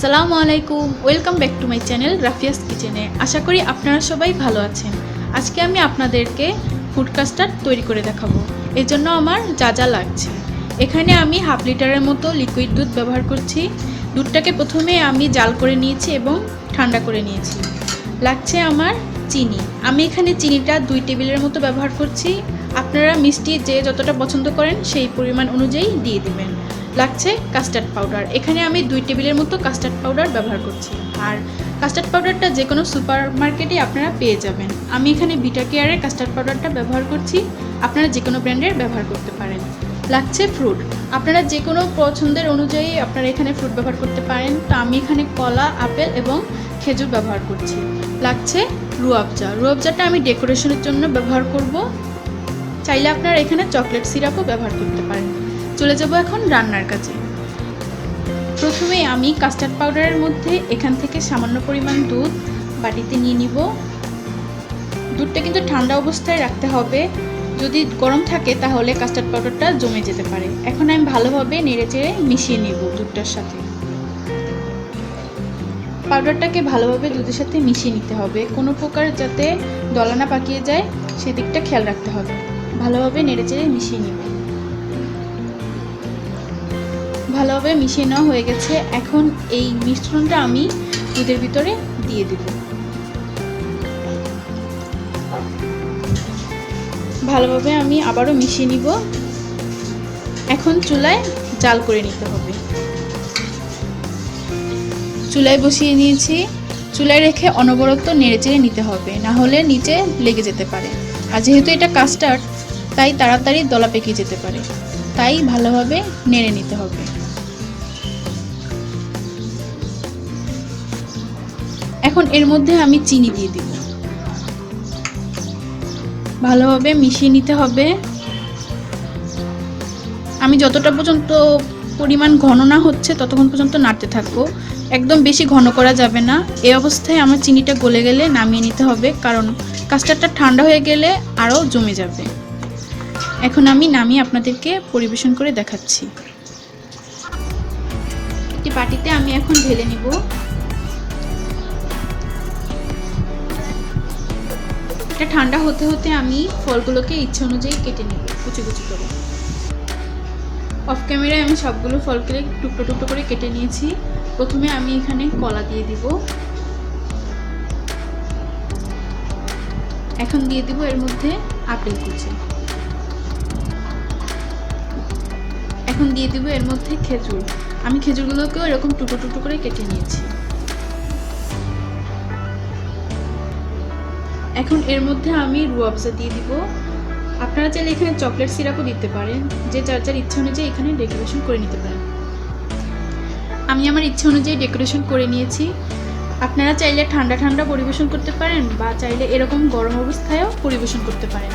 আসসালামু আলাইকুম, welcome back to my channel Rafia's কিচেনে। আশা করি আপনারা সবাই ভালো আছেন। আজকে আমি আপনাদেরকে ফুড কাস্টার্ড তৈরি করে দেখাবো। এর জন্য আমার যা যা লাগছে, এখানে আমি হাফ লিটারের মতো লিকুইড দুধ ব্যবহার করছি। দুধটাকে প্রথমে আমি জাল করে নিয়েছি এবং ঠান্ডা করে নিয়েছি। লাগছে আমার চিনি, আমি এখানে চিনিটা 2 টেবিলের মতো ব্যবহার করছি। আপনারা মিষ্টি যে যতটা পছন্দ করেন সেই পরিমাণ অনুযায়ী দিয়ে দিবেন। লাগছে কাস্টার্ড পাউডার, এখানে আমি 2 টেবিলের মতো কাস্টার্ড পাউডার ব্যবহার করছি। আর কাস্টার্ড পাউডারটা যে কোনো সুপার মার্কেটে আপনারা পেয়ে যাবেন। আমি এখানে ভিটা কেয়ারের কাস্টার্ড পাউডারটা ব্যবহার করছি, আপনারা যে কোনো ব্র্যান্ডের ব্যবহার করতে পারেন। লাগছে ফ্রুট, আপনারা যে কোনো পছন্দের অনুযায়ী আপনারা এখানে ফ্রুট ব্যবহার করতে পারেন। তো আমি এখানে কলা, আপেল এবং খেজুর ব্যবহার করছি। লাগছে রুয়াবজা, রুয়াবজাটা আমি ডেকোরেশনের জন্য ব্যবহার করব। চাইলে আপনারা এখানে চকলেট সিরাপও ব্যবহার করতে পারেন। চলে যাব এখন রান্নার কাজে। প্রথমে আমি কাস্টার্ড পাউডারের মধ্যে এখান থেকে সামান্য পরিমাণ দুধ বাটিতে নিয়ে নিব। দুধটা কিন্তু ঠান্ডা অবস্থায় রাখতে হবে, যদি গরম থাকে তাহলে কাস্টার্ড পাউডারটা জমে যেতে পারে। এখন আমি ভালোভাবে নেড়েচেড়ে মিশিয়ে নিব দুধটার সাথে। পাউডারটাকে ভালোভাবে দুধের সাথে মিশিয়ে নিতে হবে, কোনো প্রকার যাতে দলা না পাকিয়ে যায় সেদিকটা খেয়াল রাখতে হবে। ভালোভাবে নেড়েচেড়ে মিশিয়ে নিব। ভালোভাবে মিশিয়ে নেওয়া হয়ে গেছে। এখন এই মিশ্রণটা আমি দুধের ভিতরে দিয়ে দেব। ভালোভাবে আমি আবারও মিশিয়ে নিব। এখন চুলায় জাল করে নিতে হবে। চুলায় বসিয়ে নিয়েছি, চুলায় রেখে অনবরত নেড়েচেড়ে নিতে হবে, না হলে নিচে লেগে যেতে পারে। আর যেহেতু এটা কাস্টার্ড তাই তাড়াতাড়ি দলা পেকে যেতে পারে, তাই ভালোভাবে নেড়ে নিতে হবে। এখন এর মধ্যে আমি চিনি দিয়ে দিব। ভালোভাবে মিশিয়ে নিতে হবে। আমি যতটা পর্যন্ত পরিমাণ ঘন না হচ্ছে ততক্ষণ পর্যন্ত নাড়তে থাকবো, একদম বেশি ঘন করা যাবে না। এই অবস্থায় আমার চিনিটা গলে গেলে নামিয়ে নিতে হবে, কারণ কাস্টার্ডটা ঠান্ডা হয়ে গেলে আরও জমে যাবে। এখন আমি নামিয়ে আপনাদেরকে পরিবেশন করে দেখাচ্ছি। একটি বাটিতে আমি এখন ঢেলে নিব। এটা ঠান্ডা হতে হতে আমি ফলগুলোকে ইচ্ছে অনুযায়ী কেটে নিব কুচি কুচি করে। অফ ক্যামেরায় আমি সবগুলো ফলকে টুকরো টুকরো করে কেটে নিয়েছি। প্রথমে আমি এখানে কলা দিয়ে দিব। এখন দিয়ে দিব এর মধ্যে আপেল কুচি। এখন দিয়ে দিব এর মধ্যে খেজুর। আমি খেজুরগুলোকেও এরকম টুকরো টুকরো করে কেটে নিয়েছি। এখন এর মধ্যে আমি রুয়াবজা দিয়ে দিব। আপনারা চাইলে এখানে চকলেট সিরাপও দিতে পারেন, যে যার যার ইচ্ছা অনুযায়ী এখানে ডেকোরেশন করে নিতে পারেন। আমি আমার ইচ্ছা অনুযায়ী ডেকোরেশন করে নিয়েছি। আপনারা চাইলে ঠান্ডা ঠান্ডা পরিবেশন করতে পারেন বা চাইলে এরকম গরম অবস্থায়ও পরিবেশন করতে পারেন।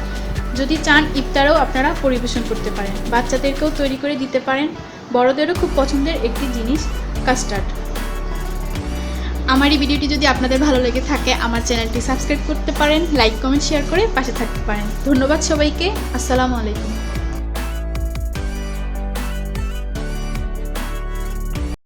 যদি চান ইফতারেও আপনারা পরিবেশন করতে পারেন, বাচ্চাদেরকেও তৈরি করে দিতে পারেন। বড়দেরও খুব পছন্দের একটি জিনিস কাস্টার্ড। আমার এই ভিডিওটি যদি আপনাদের ভালো লেগে থাকে আমার চ্যানেলটি সাবস্ক্রাইব করতে পারেন, লাইক কমেন্ট শেয়ার করে পাশে থাকতে পারেন। ধন্যবাদ সবাইকে। আসসালামু আলাইকুম।